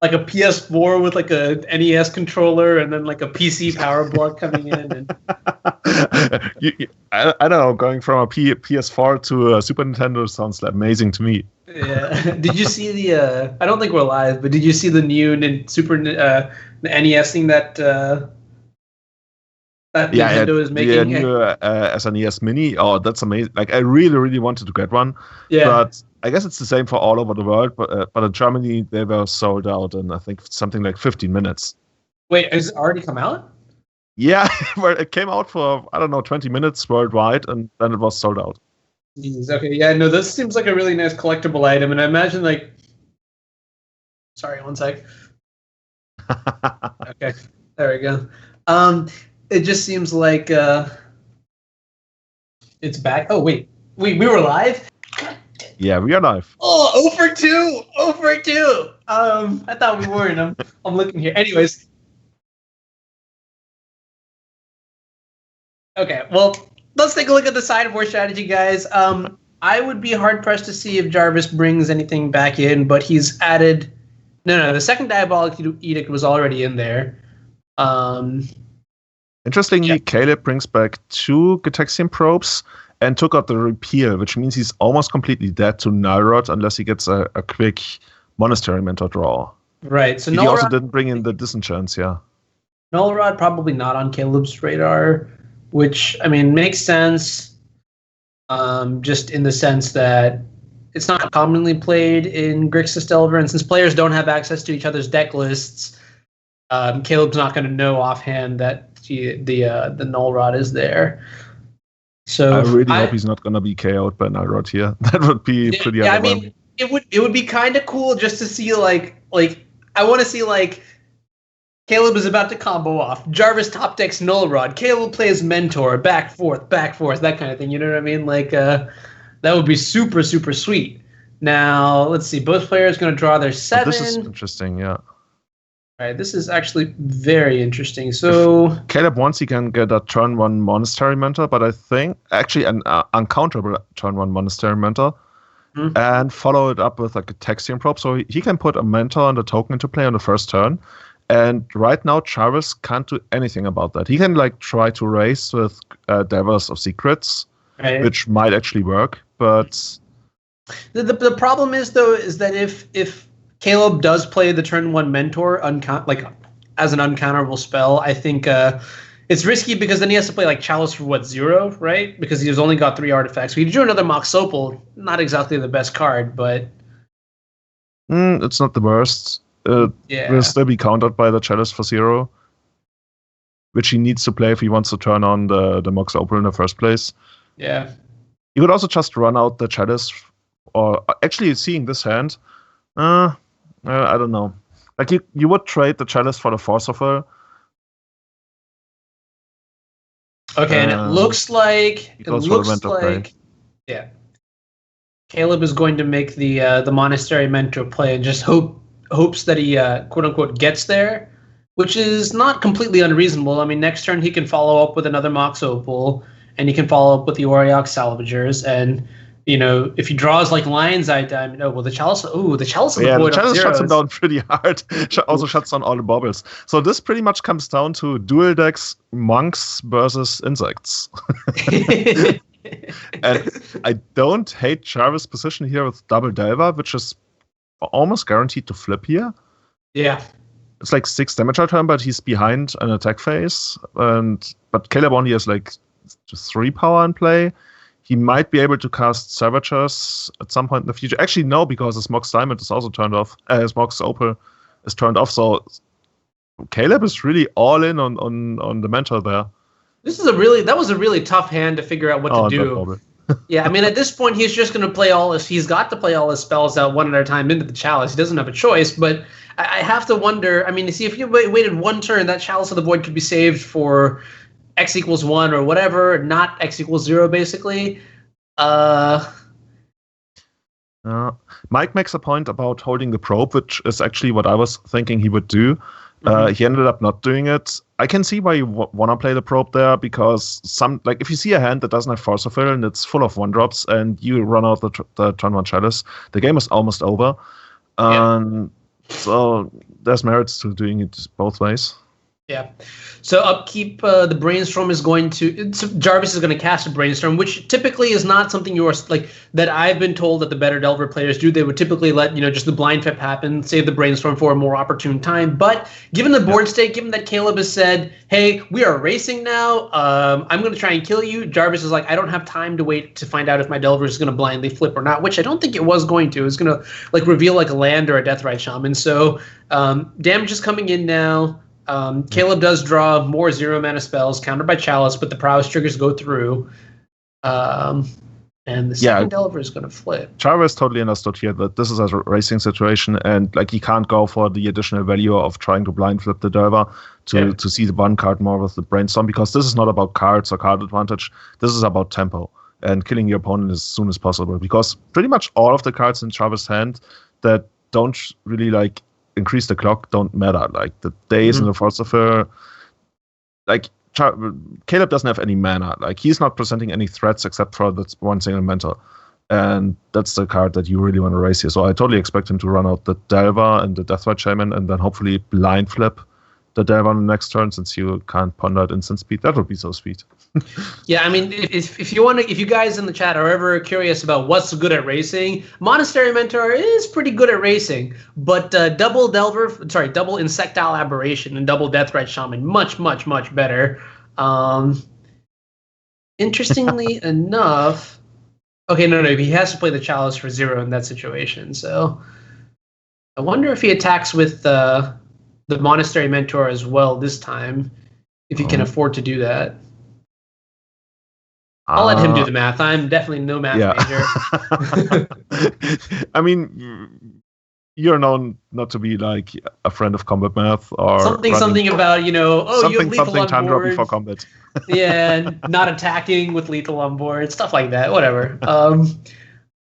like a PS4 with like a NES controller and then like a PC power block coming in. And I don't know. Going from a PS4 to a Super Nintendo sounds amazing to me. Yeah. Did you see the? I don't think we're live, but did you see the new the NES thing that Nintendo is making? Yeah, new SNES Mini. Oh, that's amazing! Like I really, really wanted to get one. Yeah. But I guess it's the same for all over the world. But in Germany, they were sold out in I think something like 15 minutes. Wait, has it already come out? Yeah, well, it came out for, I don't know, 20 minutes worldwide, and then it was sold out. Jeez, okay, yeah, no, this seems like a really nice collectible item, and I imagine, like... Sorry, one sec. Okay, there we go. It just seems like, it's back. Oh, wait, we were live? Yeah, we are live. Oh, 0 for 2! 0 for 2! I thought we weren't. I'm looking here. Anyways... Okay, well, let's take a look at the sideboard strategy, guys. I would be hard-pressed to see if Jarvis brings anything back in, but he's added... No, the second Diabolic Edict was already in there. Interestingly, yeah. Caleb brings back 2 Gitaxian probes and took out the repeal, which means he's almost completely dead to Nulrod unless he gets a quick Monastery Mentor draw. Right, so he also didn't bring in the Disenchants, yeah. Nulrod probably not on Caleb's radar, which, I mean, makes sense, just in the sense that it's not commonly played in Grixis Delver, and since players don't have access to each other's deck lists, Caleb's not going to know offhand that the Nulrod is there. So I really hope he's not going to be KO'd by Nulrod here. That would be pretty underwhelming. I mean, it would be kind of cool just to see, like I want to see, like, Caleb is about to combo off. Jarvis top decks Nulrod. Caleb plays Mentor, back, forth, that kind of thing. You know what I mean? Like, that would be super, super sweet. Now, let's see. Both players going to draw their 7. This is interesting, yeah. All right, this is actually very interesting. So if Caleb wants, he can get a turn 1 Monastery Mentor, but I think, actually, an uncounterable turn 1 Monastery Mentor, and follow it up with like a Texian Probe. So he can put a Mentor and a token into play on the first turn. And right now, Jarvis can't do anything about that. He can like try to race with Delvers of Secrets, right, which might actually work. But the problem is, though, is that if Caleb does play the turn 1 Mentor as an uncounterable spell, I think it's risky, because then he has to play like Chalice for 0, right? Because he's only got 3 artifacts. We drew another Mox Opal, not exactly the best card, but it's not the worst. Will still be countered by the Chalice for 0, which he needs to play if he wants to turn on the Mox Opal in the first place. Yeah. You could also just run out the Chalice, or actually seeing this hand, I don't know. Like you would trade the Chalice for the Force of Will. Okay, and it looks like yeah, Caleb is going to make the Monastery Mentor play and just hopes that he quote unquote gets there, which is not completely unreasonable. I mean, next turn he can follow up with another Mox Opal, and he can follow up with the Auriok Salvagers, and you know, if he draws like Lion's Eye Diamond, the Chalice. Oh, the Chalice of the Void. The Chalice shuts him down pretty hard. Also shuts down all the bubbles. So this pretty much comes down to dual decks, monks versus insects. And I don't hate Jarvis' position here with double Delver, which is almost guaranteed to flip here. Yeah. It's like 6 damage a turn, but he's behind an attack phase. But Caleb only has like just 3 power in play. He might be able to cast Savagers at some point in the future. Actually, no, because his Mox Diamond is also turned off. His Mox Opal is turned off. So Caleb is really all in on the Mentor there. That was a really tough hand to figure out what to do. Yeah, I mean, at this point, he's just going to play he's got to play all his spells out one at a time into the Chalice. He doesn't have a choice, but I have to wonder, I mean, see, if you waited 1 turn, that Chalice of the Void could be saved for X equals 1 or whatever, not X equals 0, basically. Mike makes a point about holding the probe, which is actually what I was thinking he would do. He ended up not doing it. I can see why you want to play the probe there, because if you see a hand that doesn't have Force of Will and it's full of 1-drops and you run out the turn 1 Chalice, the game is almost over. So there's merits to doing it both ways. Yeah. So upkeep, the brainstorm is going to. Jarvis is going to cast a brainstorm, which typically is not something you are like that. I've been told that the better Delver players do. They would typically let just the blind flip happen, save the brainstorm for a more opportune time. But given the board state, given that Caleb has said, "Hey, we are racing now. I'm going to try and kill you." Jarvis is like, "I don't have time to wait to find out if my Delver is going to blindly flip or not," which I don't think it was going to. It was going to reveal a land or a Deathrite Shaman. So damage is coming in now. Caleb does draw more 0-mana spells countered by Chalice, but the prowess triggers go through. And the second Delver is going to flip. Jarvis totally understood here that this is a racing situation, and he can't go for the additional value of trying to blind flip the Delver to see the one card more with the brainstorm, because this is not about cards or card advantage. This is about tempo and killing your opponent as soon as possible, because pretty much all of the cards in Jarvis' hand that don't really increase the clock don't matter. The days and the philosopher, Caleb doesn't have any mana. He's not presenting any threats except for that one single mentor, and that's the card that you really want to race here. So I totally expect him to run out the Delver and the Deathrite Shaman, and then hopefully blind flip the Delver on the next turn, since you can't ponder at instant speed. That would be so sweet. Yeah, I mean, if you guys in the chat are ever curious about what's good at racing, Monastery Mentor is pretty good at racing, but double Insectile Aberration and double Deathrite Shaman much better. Interestingly enough, okay, no, he has to play the Chalice for 0 in that situation. So I wonder if he attacks with the Monastery Mentor as well this time, if he can afford to do that. I'll let him do the math. I'm definitely no math major. I mean, you're known not to be a friend of combat math or something about you have lethal on Chandra board before combat. Yeah, not attacking with lethal on board, stuff like that. Whatever.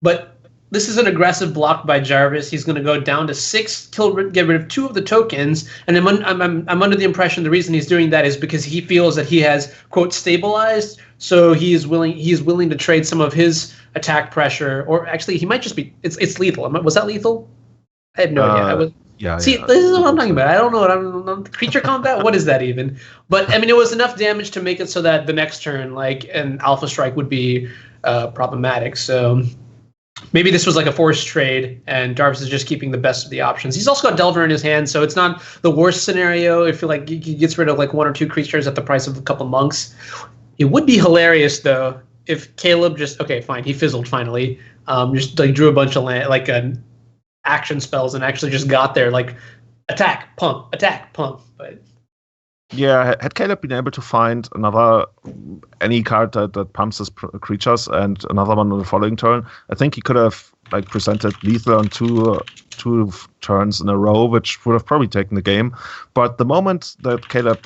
But this is an aggressive block by Jarvis. He's going to go down to 6, get rid of 2 of the tokens, and I'm under the impression the reason he's doing that is because he feels that he has, quote, stabilized. So he's willing to trade some of his attack pressure, or actually he might just be. It's lethal. Was that lethal? I had no idea. See, this is what I'm talking about. I don't know what I'm creature combat. What is that even? But I mean, it was enough damage to make it so that the next turn, an Alpha Strike would be problematic. So. Maybe this was a forced trade, and Jarvis is just keeping the best of the options. He's also got Delver in his hand, so it's not the worst scenario if he gets rid of 1 or 2 creatures at the price of a couple monks. It would be hilarious, though, if Caleb he fizzled finally, just drew a bunch of land, action spells and actually just got there, attack, pump, but... Yeah, had Caleb been able to find any card that pumps his creatures and another one on the following turn, I think he could have presented lethal on two turns in a row, which would have probably taken the game. But the moment that Caleb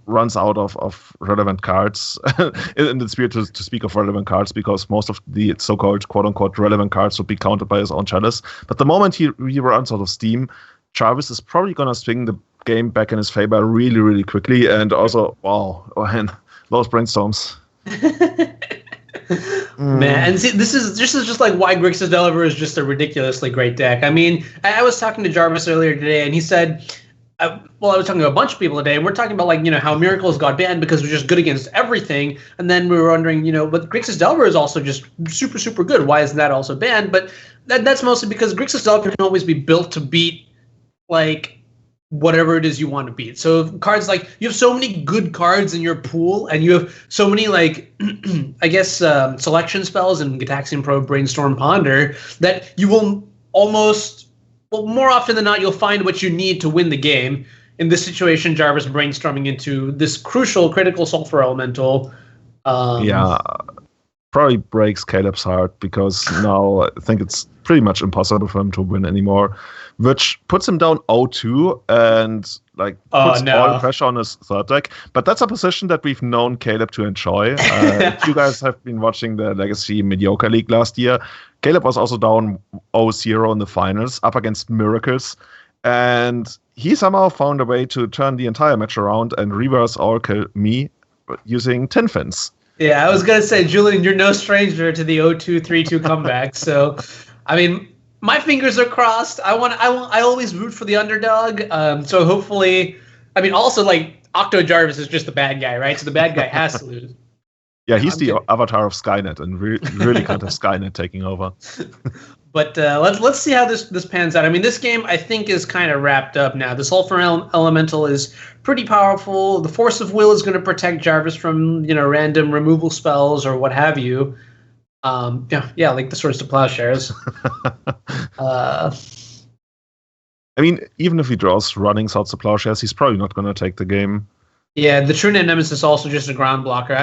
runs out of relevant cards, in the spirit to speak of relevant cards, because most of the so-called quote-unquote relevant cards would be countered by his own Chalice. But the moment he runs out of steam, Jarvis is probably going to swing the game back in his favor really, really quickly. And also, those brainstorms. Man, and see, this is just why Grixis Delver is just a ridiculously great deck. I mean, I was talking to Jarvis earlier today, and he said, I was talking to a bunch of people today, and we're talking about how Miracles got banned because it was just good against everything, and then we were wondering, but Grixis Delver is also just super, super good. Why isn't that also banned? But that's mostly because Grixis Delver can always be built to beat whatever it is you want to beat. So cards you have so many good cards in your pool, and you have so many selection spells in Gitaxian Probe, Brainstorm, Ponder, that you will more often than not, you'll find what you need to win the game. In this situation, Jarvis brainstorming into this critical Sulfur Elemental. Probably breaks Caleb's heart, because now I think it's pretty much impossible for him to win anymore, which puts him down 0-2 and puts all the pressure on his third deck. But that's a position that we've known Caleb to enjoy. If you guys have been watching the Legacy Mediocre League last year, Caleb was also down 0-0 in the finals up against Miracles, and he somehow found a way to turn the entire match around and reverse kill me using Tin Fins. Yeah, I was going to say, Julian, you're no stranger to the 0-2, 3-2 comeback. So, I mean, my fingers are crossed. I always root for the underdog. So hopefully, I mean, also like Octo Jarvis is just the bad guy, right? So the bad guy has to lose. Yeah, he's the avatar of Skynet, and really can't have Skynet taking over. But let's see how this pans out. I mean, this game I think is kind of wrapped up now. The Sulfur Elemental is pretty powerful. The Force of Will is going to protect Jarvis from random removal spells or what have you. Yeah, like the Swords to Plowshares. I mean, even if he draws running Swords to Plowshares, he's probably not going to take the game. Yeah, the True Net Nemesis is also just a ground blocker.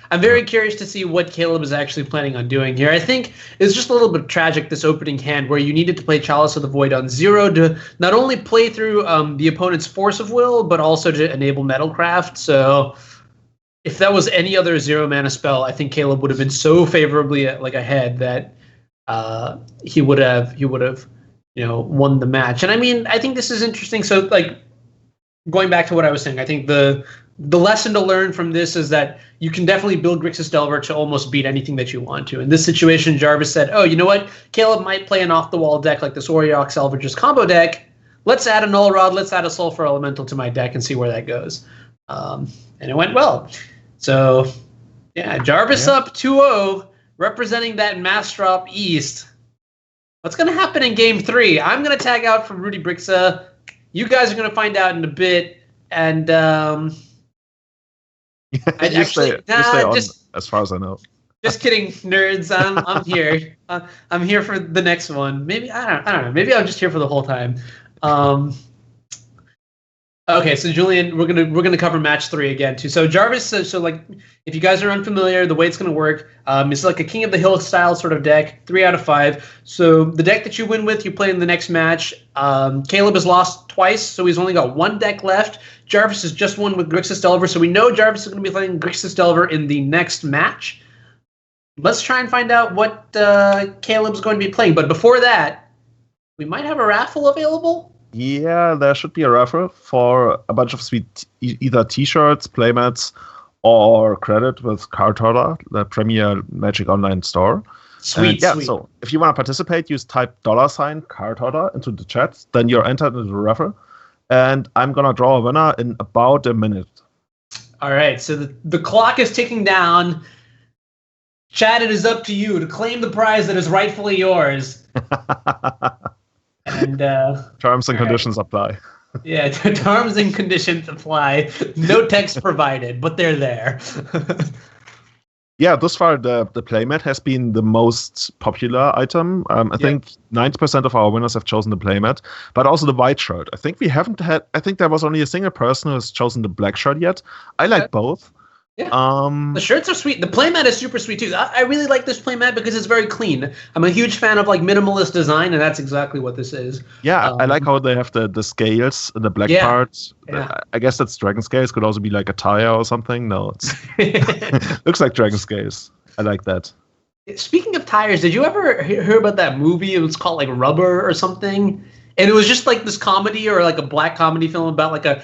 I'm very curious to see what Caleb is actually planning on doing here. I think it's just a little bit tragic, this opening hand, where you needed to play Chalice of the Void on 0 to not only play through the opponent's Force of Will, but also to enable Metalcraft. So if that was any other 0-mana spell, I think Caleb would have been so favorably ahead that he would have won the match. And I mean, I think this is interesting. So like going back to what I was saying, I think the lesson to learn from this is that you can definitely build Grixis Delver to almost beat anything that you want to. In this situation, Jarvis said, oh, you know what? Caleb might play an off-the-wall deck like this Oriox Salvager's combo deck. Let's add a Null Rod, let's add a Sulfur Elemental to my deck and see where that goes. And it went well. So, yeah, Jarvis up 2-0, representing that Mastrop East. What's going to happen in Game 3? I'm going to tag out from Rudy Brixa. You guys are going to find out in a bit. And as far as I know. Just kidding, nerds. I'm here. I'm here for the next one. Maybe I don't know. Maybe I'm just here for the whole time. Okay, so Julian, we're gonna cover match 3 again too. So Jarvis, so like if you guys are unfamiliar, the way it's gonna work, it's like a King of the Hill style sort of deck, 3 out of 5. So the deck that you win with, you play in the next match. Caleb has lost twice, so he's only got 1 deck left. Jarvis has just won with Grixis Delver, so we know Jarvis is gonna be playing Grixis Delver in the next match. Let's try and find out what Caleb's going to be playing. But before that, we might have a raffle available. Yeah, there should be a raffle for a bunch of sweet either T-shirts, playmats, or credit with Card Hoarder, the premier Magic Online store. Sweet. So if you want to participate, just type $Card Hoarder into the chat. Then you're entered into the raffle, and I'm gonna draw a winner in about a minute. All right. So the clock is ticking down. Chad, it is up to you to claim the prize that is rightfully yours. And terms and conditions apply. Yeah, terms and conditions apply. No text provided, but they're there. Yeah, thus far the playmat has been the most popular item. I think 90% of our winners have chosen the playmat, but also the white shirt. I think there was only a single person who has chosen the black shirt yet. I like both. Yeah. The shirts are sweet. The playmat is super sweet too. I really like this playmat because it's very clean. I'm a huge fan of like minimalist design, and that's exactly what this is. Yeah, I like how they have the scales in the black parts. Yeah. I guess that's dragon scales. Could also be like a tire or something. No, it's looks like dragon scales. I like that. Speaking of tires, did you ever hear about that movie? It was called like Rubber or something. And it was just like this comedy or like a black comedy film about like a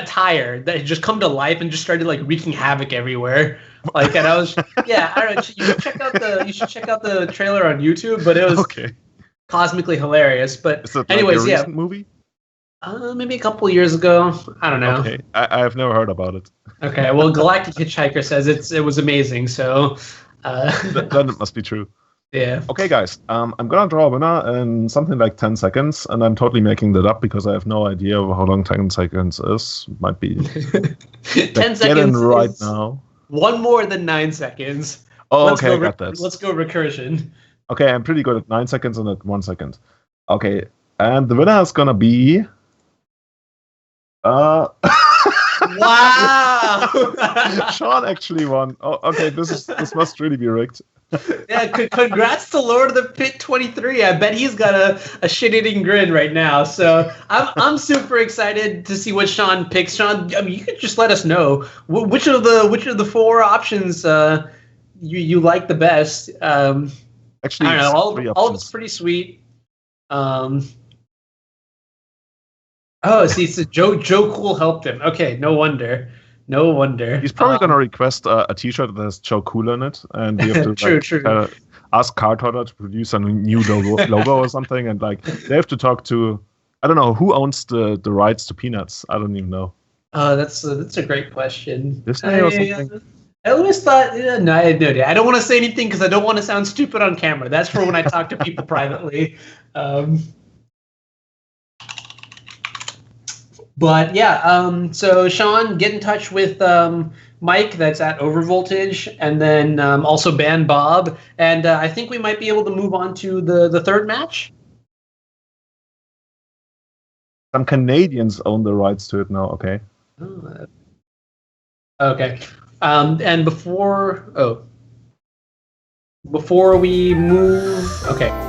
tire that had just come to life and just started like wreaking havoc everywhere. Like, and I was, I don't know. You should check out the trailer on YouTube. But it was cosmically hilarious. But anyways, like a recent movie? Maybe a couple years ago. I don't know. Okay, I have never heard about it. Okay, well, Galactic Hitchhiker says it was amazing. So then it must be true. Yeah. Okay, guys. I'm gonna draw a winner in something like 10 seconds, and I'm totally making that up because I have no idea how long 10 seconds is. Might be 10 seconds right now. One more than 9 seconds. Oh, okay, I got that. Let's go recursion. Okay, I'm pretty good at 9 seconds and at 1 second. Okay, and the winner is gonna be. Wow! Sean actually won. Oh, okay. This must really be rigged. Yeah, congrats to Lord of the Pit 23. I bet he's got a shit-eating grin right now. So I'm super excited to see what Sean picks. Sean, I mean, you could just let us know which of the 4 options you like the best. Actually, I don't know. All of it's pretty sweet. See, so Joe Cool helped him. Okay, no wonder. He's probably gonna request a T-shirt that has Joe Cool on it, and we have to. True. ask Card Hoarder to produce a new logo or something, and like they have to talk to, I don't know, who owns the rights to Peanuts. I don't even know. That's a great question. Disney or something. I always thought, no, I had no idea. I don't want to say anything because I don't want to sound stupid on camera. That's for when I talk to people privately. But yeah, so Sean, get in touch with Mike, that's at Overvoltage, and then also ban Bob. And I think we might be able to move on to the third match. Some Canadians own the rights to it now, okay. Okay. And before we move, okay.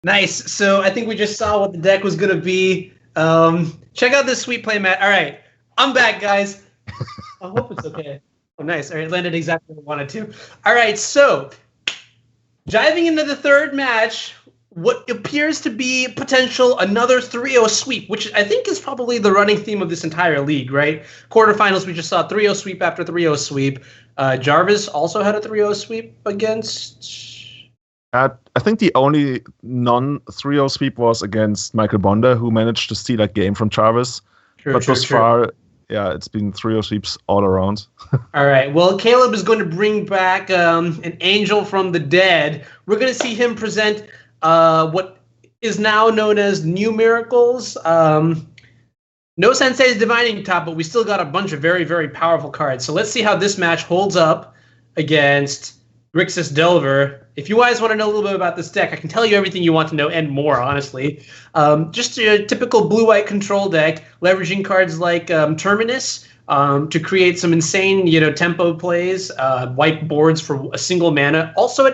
Nice. So I think we just saw what the deck was going to be. Check out this sweet play, Matt. All right. I'm back, guys. I hope it's okay. Oh, nice. All right. Landed exactly where I wanted to. All right. So diving into the third match, what appears to be potential another 3-0 sweep, which I think is probably the running theme of this entire league, right? Quarterfinals, we just saw 3-0 sweep after 3-0 sweep. Jarvis also had a 3-0 sweep against... I think the only non-3-0 sweep was against Michael Bonda, who managed to steal that game from Jarvis. But thus far, yeah, it's been 3-0 sweeps all around. All right. Well, Caleb is going to bring back an angel from the dead. We're going to see him present what is now known as New Miracles. No Sensei's Divining Top, but we still got a bunch of very, very powerful cards. So let's see how this match holds up against Grixis Delver. If you guys want to know a little bit about this deck, I can tell you everything you want to know and more, honestly. Just a typical blue-white control deck, leveraging cards like Terminus to create some insane, tempo plays, white boards for a single mana. Also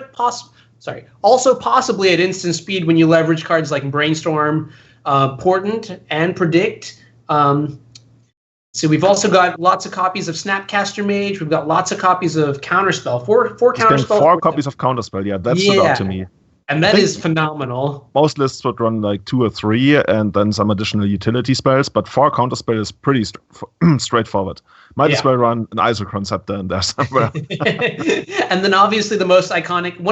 possibly at instant speed when you leverage cards like Brainstorm, Portent, and Predict. So we've also got lots of copies of Snapcaster Mage. We've got lots of copies of Counterspell. Four Counterspell. 4 copies of Counterspell. Yeah, that stood out to me. And that is phenomenal. Most lists would run like 2 or 3 and then some additional utility spells, but 4 Counterspell is pretty straightforward. Might as well run an Isochron Scepter in there somewhere. And then obviously one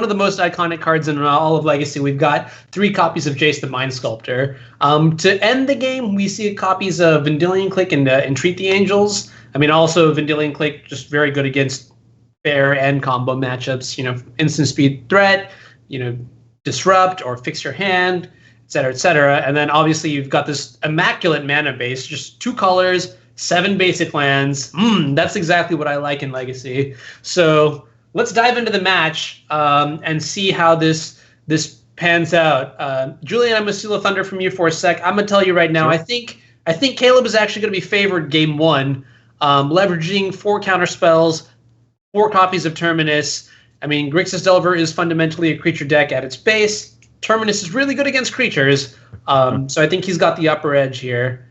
of the most iconic cards in all of Legacy, we've got 3 copies of Jace the Mind Sculptor. To end the game, we see copies of Vendilion Click and Entreat the Angels. I mean, also Vendilion Click, just very good against bear and combo matchups, instant speed threat, disrupt or fix your hand, et cetera, and then obviously you've got this immaculate mana base, just 2 colors, 7 basic lands. That's exactly what I like in Legacy. So let's dive into the match and see how this pans out. Julian, I'm gonna steal a thunder from you for a sec. I'm gonna tell you right now. Sure. I think Caleb is actually gonna be favored game 1, leveraging 4 counter spells, 4 copies of Terminus. I mean, Grixis Delver is fundamentally a creature deck at its base. Terminus is really good against creatures, so I think he's got the upper edge here.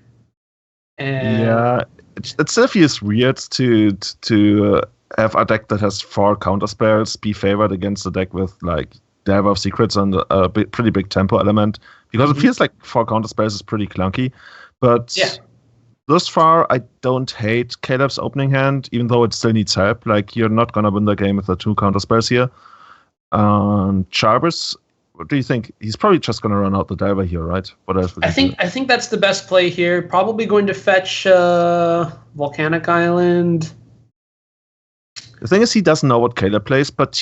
And yeah, it feels weird to have a deck that has 4 counter spells be favored against a deck with like Delver of Secrets and a pretty big tempo element, because it feels like 4 counter spells is pretty clunky. But thus far, I don't hate Caleb's opening hand, even though it still needs help. Like, you're not going to win the game with the 2 counter spells here. Jarvis, what do you think? He's probably just going to run out the Delver here, right? What else would I think that's the best play here. Probably going to fetch Volcanic Island. The thing is, he doesn't know what Caleb plays, but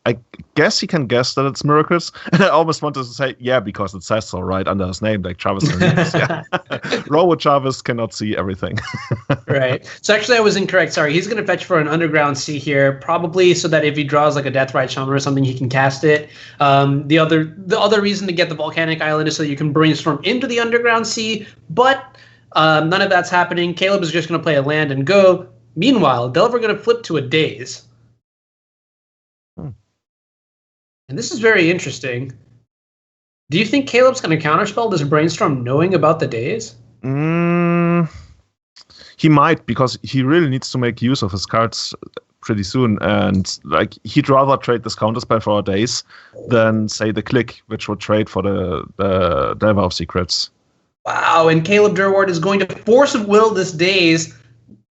I guess he can guess that it's Miracles. And I almost wanted to say, yeah, because it says so right under his name, like Jarvis. Yeah. Robo Jarvis cannot see everything. Right. So actually, I was incorrect. Sorry. He's going to fetch for an Underground Sea here, probably so that if he draws like a Deathrite Shaman or something, he can cast it. The other reason to get the Volcanic Island is so you can brainstorm into the Underground Sea, but none of that's happening. Caleb is just going to play a land and go. Meanwhile, Delver going to flip to a Daze. And this is very interesting. Do you think Caleb's going to counterspell this Brainstorm knowing about the Daze? He might, because he really needs to make use of his cards pretty soon. And like, he'd rather trade this counterspell for a Daze than, say, the Click, which would trade for the Delver of Secrets. Wow, and Caleb Durward is going to Force of Will this Daze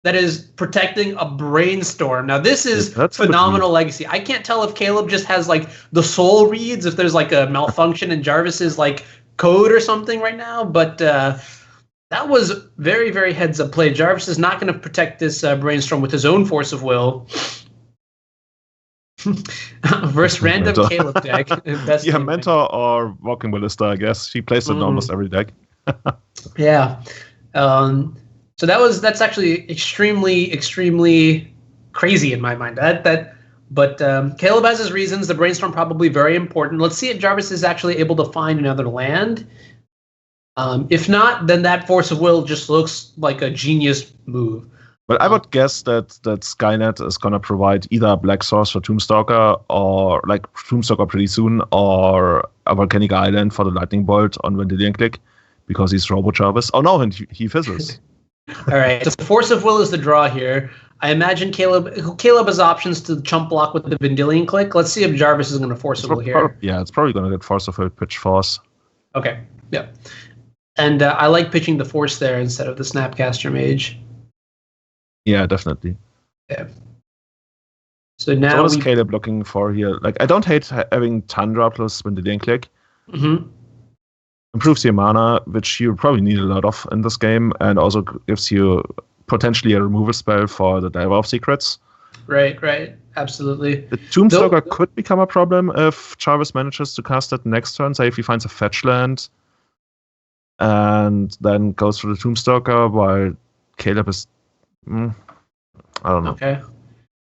that is protecting a Brainstorm. Now, this is phenomenal legacy. I can't tell if Caleb just has, like, the soul reads, if there's, like, a malfunction in Jarvis's, like, code or something right now. But that was very, very heads-up play. Jarvis is not going to protect this Brainstorm with his own Force of Will. Versus random Caleb deck. Yeah, Mentor or Walking Ballista, I guess. He plays it in almost every deck. Yeah. So that's actually extremely crazy in my mind. But Caleb has his reasons. The Brainstorm probably very important. Let's see if Jarvis is actually able to find another land. If not, then that Force of Will just looks like a genius move. But I would guess that Skynet is gonna provide either a Black Source for Tombstalker or like Tombstalker pretty soon, or a Volcanic Island for the Lightning Bolt on Vendilion Click, because he's Robo Jarvis. Oh no, he fizzles. All right, so Force of Will is the draw here. I imagine Caleb has options to chump block with the Vendilion Click. Let's see if Jarvis is going to Force of Will here. Yeah, it's probably going to get Force of Will, pitch Force. Okay, yeah. And I like pitching the Force there instead of the Snapcaster Mage. Yeah, definitely. Yeah. So now what is Caleb looking for here? Like, I don't hate having Tundra plus Vendilion Click. Mm-hmm. Improves your mana, which you probably need a lot of in this game, and also gives you potentially a removal spell for the Delver of Secrets. Right, absolutely. The Tombstalker could become a problem if Jarvis manages to cast it next turn. Say if he finds a fetch land, and then goes for the Tombstalker, while Caleb is, I don't know. Okay,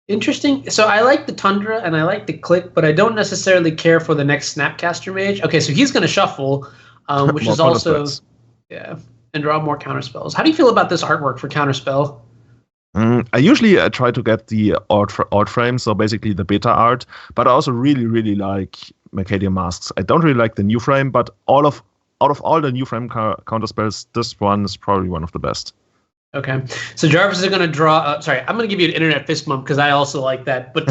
interesting. So I like the Tundra and I like the Click, but I don't necessarily care for the next Snapcaster Mage. Okay, so he's going to shuffle. Which is also, and draw more counterspells. How do you feel about this artwork for counterspell? I usually try to get the art frame, so basically the beta art, but I also really like Mercadian Masks. I don't really like the new frame, but out of all the new frame counterspells, this one is probably one of the best. Okay, so Jarvis is going to draw. Sorry, I'm going to give you an internet fist bump because I also like that. But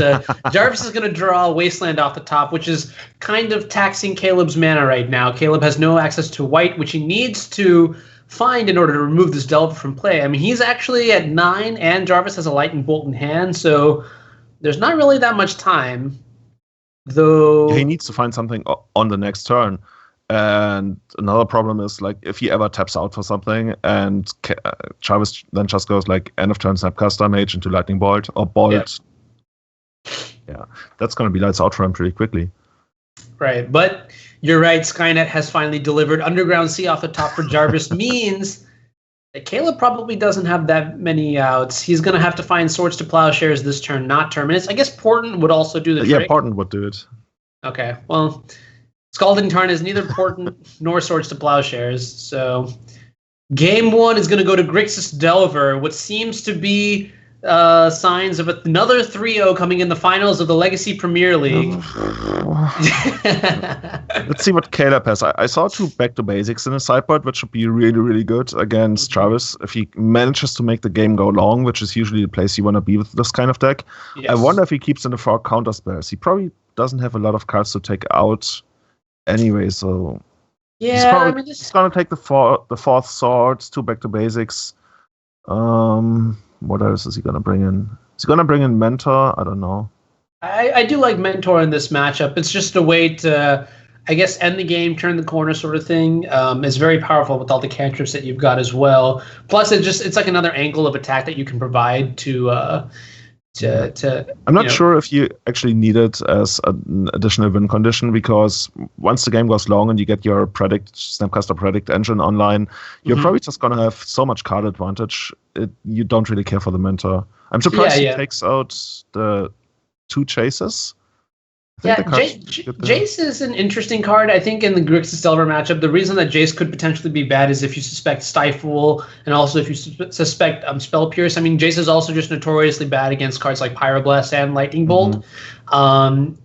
Jarvis is going to draw Wasteland off the top, which is kind of taxing Caleb's mana right now. Caleb has no access to white, which he needs to find in order to remove this Delver from play. I mean, he's actually at 9, and Jarvis has a Lightning Bolt in hand, so there's not really that much time. Though he needs to find something on the next turn. And another problem is, like, if he ever taps out for something and Jarvis then just goes like end of turn Snapcaster Mage into Lightning Bolt or Bolt. Yeah, that's going to be lights out for him pretty quickly. Right, but you're right. Skynet has finally delivered. Underground Sea off the top for Jarvis means that Caleb probably doesn't have that many outs. He's going to have to find Swords to Plowshares this turn, not Terminus. I guess Portent would also do the trick. Yeah, Portent would do it. Okay, well, Scalding Tarn is neither Portent nor Swords to Plowshares, so game 1 is going to go to Grixis Delver, what seems to be signs of another 3-0 coming in the finals of the Legacy Premier League. Let's see what Caleb has. I saw 2 back to basics in his sideboard, which should be really good against Jarvis if he manages to make the game go long, which is usually the place you want to be with this kind of deck. Yes. I wonder if he keeps in the 4 counter spells. He probably doesn't have a lot of cards to take out anyway, so yeah, he's gonna take the 4th sword, 2 back to basics. What else is he gonna bring in? Is he gonna bring in Mentor? I don't know. I do like Mentor in this matchup. It's just a way to, I guess, end the game, turn the corner sort of thing. It's very powerful with all the cantrips that you've got as well. Plus, it's like another angle of attack that you can provide to I'm not sure if you actually need it as an additional win condition, because once the game goes long and you get your Snapcaster Predict engine online, you're probably just going to have so much card advantage, you don't really care for the Mentor. I'm surprised he takes out the 2 chases. Yeah, Jace is an interesting card. I think in the Grixis Delver matchup, the reason that Jace could potentially be bad is if you suspect Stifle, and also if you suspect Spell Pierce. I mean, Jace is also just notoriously bad against cards like Pyroblast and Lightning Bolt. And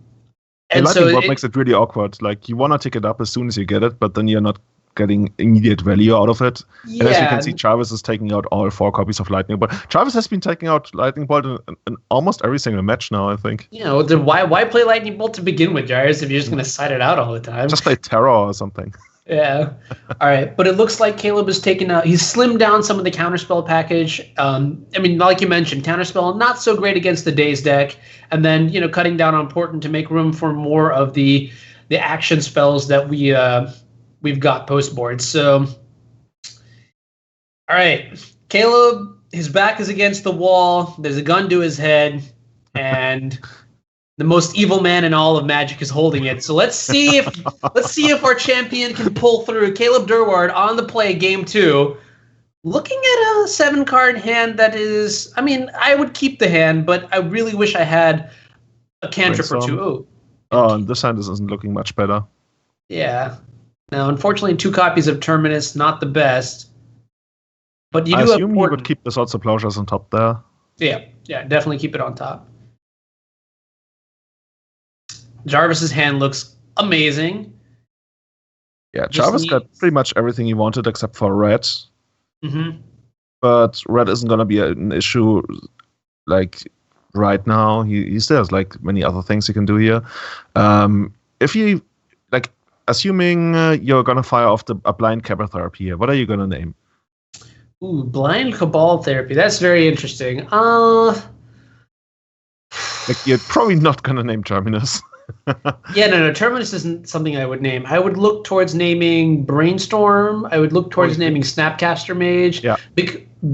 Lightning Bolt makes it really awkward. Like, you want to tick it up as soon as you get it, but then you're not getting immediate value out of it. And as you can see, Jarvis is taking out all 4 copies of Lightning Bolt. Jarvis has been taking out Lightning Bolt in almost every single match now, I think. Then why play Lightning Bolt to begin with, Jarvis, if you're just going to side it out all the time? Just play Terror or something. Yeah. All right. But it looks like Caleb has he's slimmed down some of the counterspell package. I mean, like you mentioned, counterspell not so great against the Daze deck. And then, cutting down on Important to make room for more of the action spells that we've got post board. So, all right, Caleb, his back is against the wall. There's a gun to his head, and the most evil man in all of Magic is holding it. So let's see if our champion can pull through. Caleb Durward on the play, game 2. Looking at a 7-card hand that is, I mean, I would keep the hand, but I really wish I had a cantrip or 2. Oh, and this hand isn't looking much better. Yeah. Now, unfortunately, 2 copies of Terminus, not the best. But I assume you would keep the Swords of Plowshares on top there. Yeah, definitely keep it on top. Jarvis's hand looks amazing. Yeah, Jarvis got pretty much everything he wanted except for red. But red isn't going to be an issue like right now. He still has like many other things he can do here. If you like, assuming you're going to fire off a blind Cabal Therapy here, what are you going to name? Ooh, blind Cabal Therapy. That's very interesting. Like, you're probably not going to name Terminus. Yeah, no, Terminus isn't something I would name. I would look towards naming Brainstorm. I would look towards naming Snapcaster Mage. Yeah.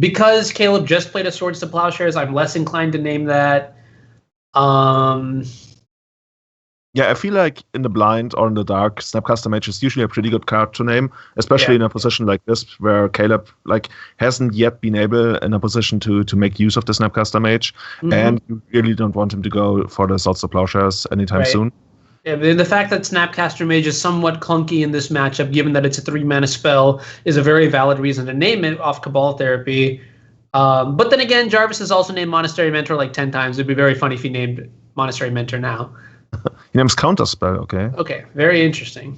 Because Caleb just played a Swords to Plowshares, I'm less inclined to name that. Yeah, I feel like in the blind or in the dark, Snapcaster Mage is usually a pretty good card to name, especially in a position like this where Caleb hasn't yet been able in a position to make use of the Snapcaster Mage, and you really don't want him to go for the Swords to Plowshares anytime soon. Yeah, the fact that Snapcaster Mage is somewhat clunky in this matchup, given that it's a 3-mana spell, is a very valid reason to name it off Cabal Therapy. But then again, Jarvis has also named Monastery Mentor like 10 times. It'd be very funny if he named Monastery Mentor now. He names Counterspell, okay. Okay, very interesting.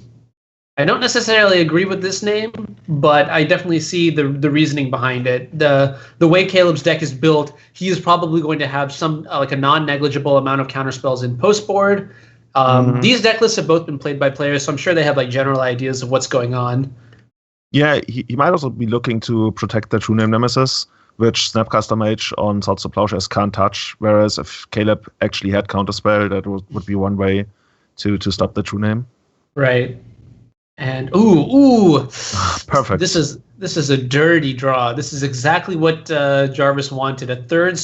I don't necessarily agree with this name, but I definitely see the reasoning behind it. The way Caleb's deck is built, he is probably going to have some like a non-negligible amount of counterspells in post board. These deck lists have both been played by players, so I'm sure they have like general ideas of what's going on. Yeah, he might also be looking to protect the True Name Nemesis, which Snapcaster Mage on Swords to Plowshares can't touch. Whereas if Caleb actually had Counterspell, that would be one way to stop the True Name. Right. And ooh, perfect. This is a dirty draw. This is exactly what Jarvis wanted. A third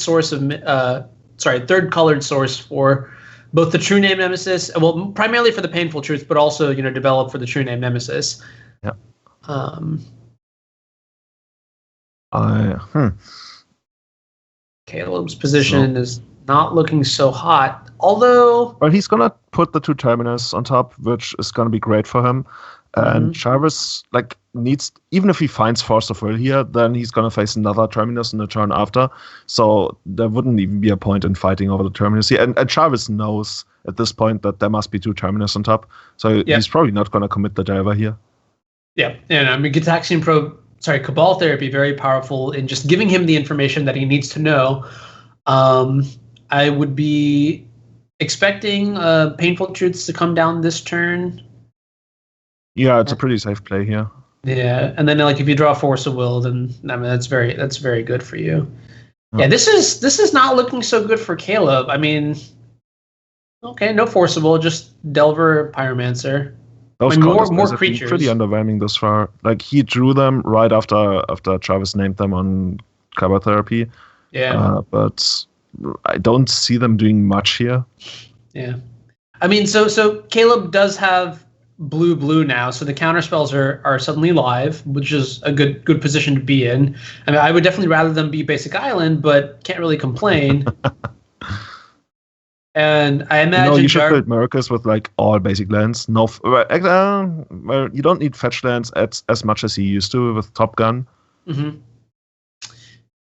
colored source for both the True Name Nemesis, well, primarily for the Painful Truth, but also develop for the True Name Nemesis. Yeah. Caleb's position is not looking so hot, although... Well, he's going to put the 2 Terminus on top, which is going to be great for him. And Jarvis, needs... Even if he finds Force of Will here, then he's going to face another Terminus in the turn after. So there wouldn't even be a point in fighting over the Terminus here. And Jarvis knows at this point that there must be 2 Terminus on top. So he's probably not going to commit the Delver here. Yeah, and I mean, Cabal Therapy, very powerful in just giving him the information that he needs to know. I would be expecting Painful Truths to come down this turn. Yeah, it's a pretty safe play here. Yeah, and then like if you draw Force of Will, then I mean that's very good for you. Yeah, this is not looking so good for Caleb. I mean, okay, no Force of Will, just Delver, Pyromancer. Those more creatures. Been pretty underwhelming thus far. Like he drew them right after Jarvis named them on cover therapy. Yeah, but I don't see them doing much here. Yeah, I mean, so Caleb does have blue now, so the counter spells are suddenly live, which is a good position to be in. I mean, I would definitely rather them be basic island, but can't really complain. And I imagine you should build Mercus with like all basic lands. No, well, you don't need fetch lands as much as you used to with Top Gun. Mm-hmm.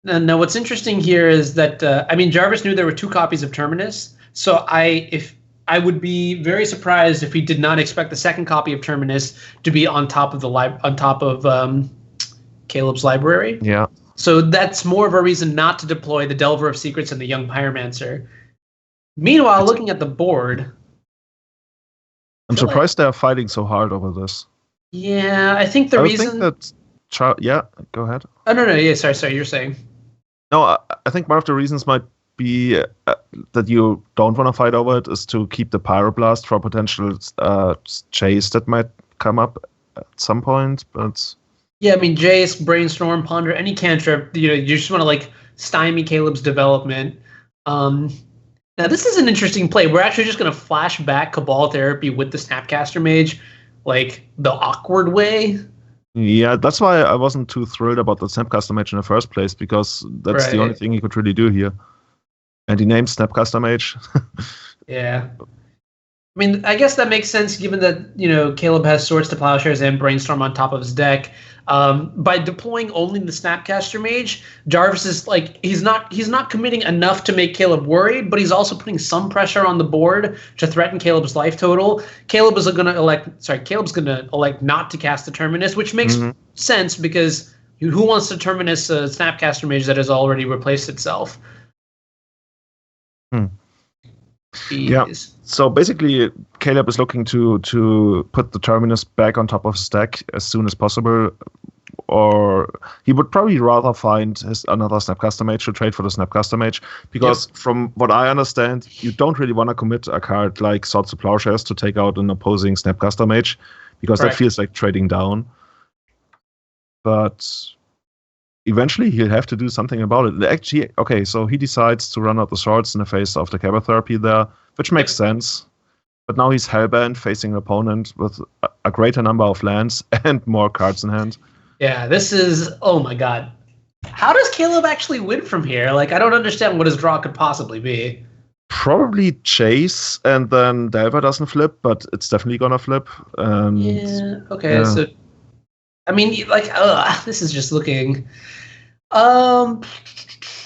Now, what's interesting here is that I mean, Jarvis knew there were 2 copies of Terminus, so I would be very surprised if he did not expect the second copy of Terminus to be on top of Caleb's library. Yeah. So that's more of a reason not to deploy the Delver of Secrets and the Young Pyromancer. Meanwhile, looking at the board, I'm surprised they're fighting so hard over this. Yeah, I think the reason that yeah, go ahead. Oh no, yeah, sorry, you're saying. No, I think one of the reasons might be that you don't want to fight over it is to keep the Pyroblast for potential chase that might come up at some point. But yeah, I mean, Jace, Brainstorm, Ponder, any cantrip, you just want to like stymie Caleb's development. Now this is an interesting play. We're actually just going to flash back Cabal Therapy with the Snapcaster Mage, like the awkward way. Yeah, that's why I wasn't too thrilled about the Snapcaster Mage in the first place, because that's the only thing he could really do here. And he named Snapcaster Mage. Yeah. I mean, I guess that makes sense given that, Caleb has Swords to Plowshares and Brainstorm on top of his deck. By deploying only the Snapcaster Mage, Jarvis is like he's not committing enough to make Caleb worried, but he's also putting some pressure on the board to threaten Caleb's life total. Caleb's gonna elect not to cast the Terminus, which makes sense because who wants to Terminus a Snapcaster Mage that has already replaced itself? Yeah. So basically, Caleb is looking to put the Terminus back on top of his deck as soon as possible, or he would probably rather find another Snapcaster Mage to trade for the Snapcaster Mage, because from what I understand, you don't really want to commit a card like Swords to Plowshares to take out an opposing Snapcaster Mage, because that feels like trading down. But eventually he'll have to do something about it. Actually, okay, so he decides to run out the swords in the face of the Cabal Therapy there, which makes sense. But now he's hellbent, facing an opponent with a greater number of lands and more cards in hand. Yeah, this is, oh my god. How does Caleb actually win from here? Like, I don't understand what his draw could possibly be. Probably Chase, and then Delver doesn't flip, but it's definitely gonna flip. Okay, so I mean, like, this is just looking.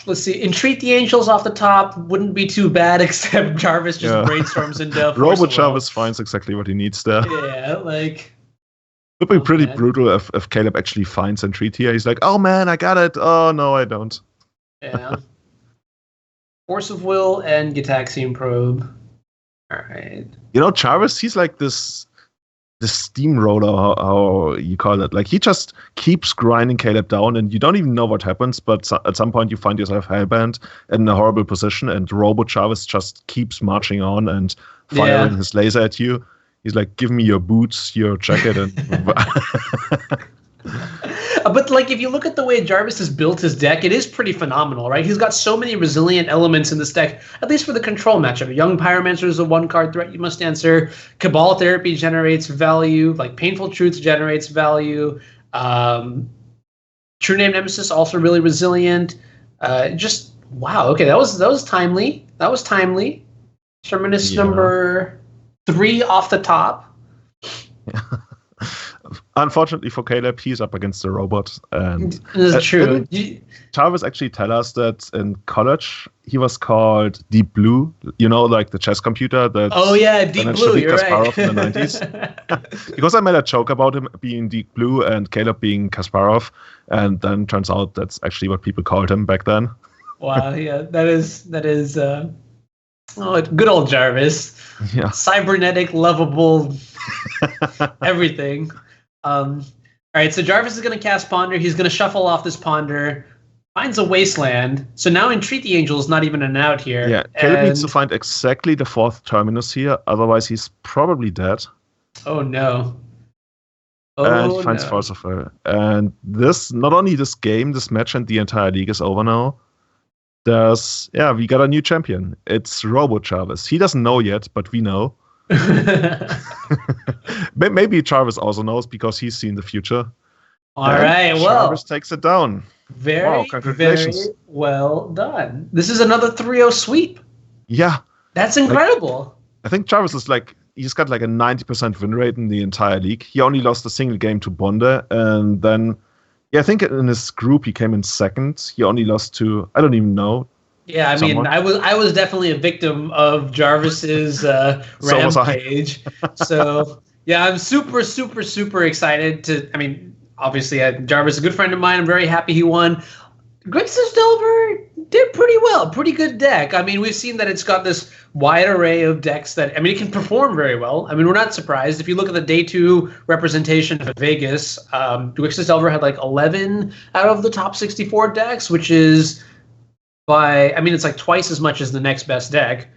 Let's see. Entreat the Angels off the top wouldn't be too bad, except Jarvis just brainstorms into Robot Jarvis finds exactly what he needs there. Yeah, like. It would be pretty brutal if Caleb actually finds Entreat here. He's like, oh man, I got it. Oh no, I don't. Yeah. Force of Will and Gitaxian Probe. All right. Jarvis, he's like this steamroller, how you call it. Like, he just keeps grinding Caleb down, and you don't even know what happens, but at some point you find yourself hellbent in a horrible position, and Robot Jarvis just keeps marching on and firing his laser at you. He's like, give me your boots, your jacket, and... But like, if you look at the way Jarvis has built his deck, it is pretty phenomenal, right? He's got so many resilient elements in this deck, at least for the control matchup. Young Pyromancer is a 1-card threat you must answer. Cabal Therapy generates value. Like, Painful Truths generates value. True Name Nemesis also really resilient. Just wow. Okay, that was timely. Terminus number 3 off the top. Unfortunately for Caleb, he's up against the robot. And this is true. Jarvis actually tell us that in college he was called Deep Blue. Like the chess computer that. Oh yeah, Deep Blue. You're Kasparov in the 90s. Because I made a joke about him being Deep Blue and Caleb being Kasparov, and then turns out that's actually what people called him back then. Wow. Yeah, that is. Good old Jarvis. Yeah. Cybernetic, lovable, everything. All right, so Jarvis is going to cast Ponder. He's going to shuffle off this Ponder, finds a Wasteland. So now Entreat the Angel is not even an out here. Yeah, Caleb needs to find exactly the 4th terminus here. Otherwise, he's probably dead. Oh, no. And he finds Force of Will. And this, not only this game, this match and the entire league is over now. We got a new champion. It's Robo Jarvis. He doesn't know yet, but we know. Maybe Jarvis also knows because he's seen the future. All right, well. Jarvis takes it down. Very, very well done. This is another 3-0 sweep. Yeah. That's incredible. I think Jarvis is he's got a 90% win rate in the entire league. He only lost a single game to Bonde, and then I think in his group he came in 2nd. He only lost to I don't even know. Yeah, I mean, I was definitely a victim of Jarvis's rampage. So yeah, I'm super, super, super excited to. I mean, obviously, Jarvis is a good friend of mine. I'm very happy he won. Grixis Delver did pretty well, pretty good deck. I mean, we've seen that it's got this wide array of decks that, I mean, it can perform very well. I mean, we're not surprised. If you look at the day 2 representation of Vegas, Grixis Delver had 11 out of the top 64 decks, which is it's twice as much as the next best deck.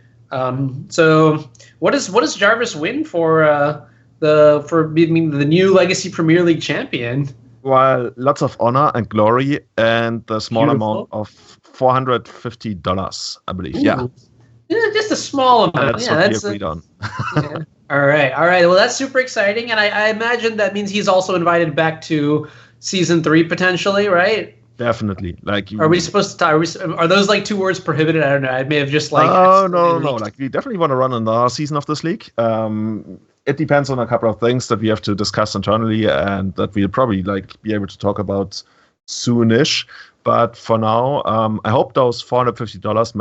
So what does Jarvis win for being the new Legacy Premier League champion? Well, lots of honor and glory, and the small amount of $450, I believe. Ooh. Yeah, just a small amount. That's what we agreed on. Yeah. All right. Well, that's super exciting, and I imagine that means he's also invited back to season 3 potentially, right? Definitely. Are we supposed to? Are those 2 words prohibited? I don't know. I may have just Oh no. We definitely want to run another season of this league. It depends on a couple of things that we have to discuss internally and that we'll probably be able to talk about soonish. But for now, I hope those $450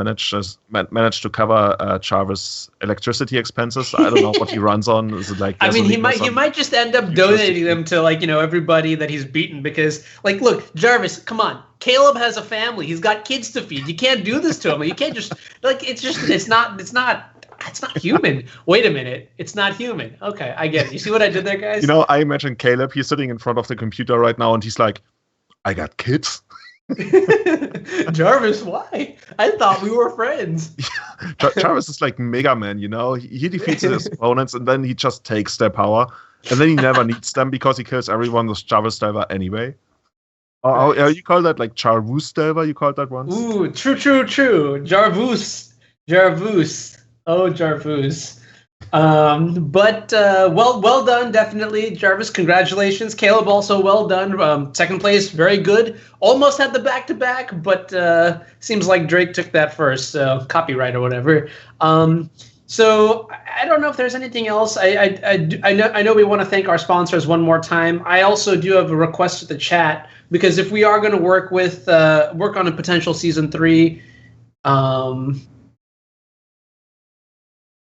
manage to cover Jarvis' electricity expenses. I don't know what he runs on. Is it I mean, he might just end up donating them to everybody that he's beaten because look, Jarvis, come on. Caleb has a family. He's got kids to feed. You can't do this to him. You can't just it's not human. Wait a minute. It's not human. Okay, I get it. You see what I did there, guys? I imagine Caleb, he's sitting in front of the computer right now and he's like, I got kids. Jarvis, why? I thought we were friends. Jarvis is like Mega Man, He defeats his opponents and then he just takes their power. And then he never needs them because he kills everyone with Jarvis Delver anyway. Oh, you call that Jarvus Delver? You called that once? Ooh, true. Jarvus. Oh, Jarvus. But well done, definitely, Jarvis. Congratulations, Caleb. Also, well done. 2nd place, very good. Almost had the back-to-back, but seems like Drake took that first, so copyright or whatever. So I don't know if there's anything else. I know we want to thank our sponsors one more time. I also do have a request to the chat because if we are going to work on a potential season 3.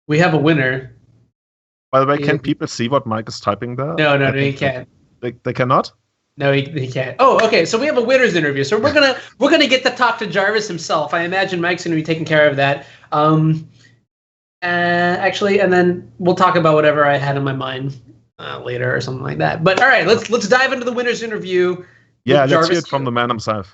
We have a winner. By the way, can people see what Mike is typing there? No, he can't. They cannot? No, he can't. Oh, okay. So we have a winner's interview. So we're gonna get to talk to Jarvis himself. I imagine Mike's gonna be taking care of that. Actually, and then we'll talk about whatever I had in my mind later or something like that. But all right, let's dive into the winner's interview. Yeah, let's hear it from the man himself.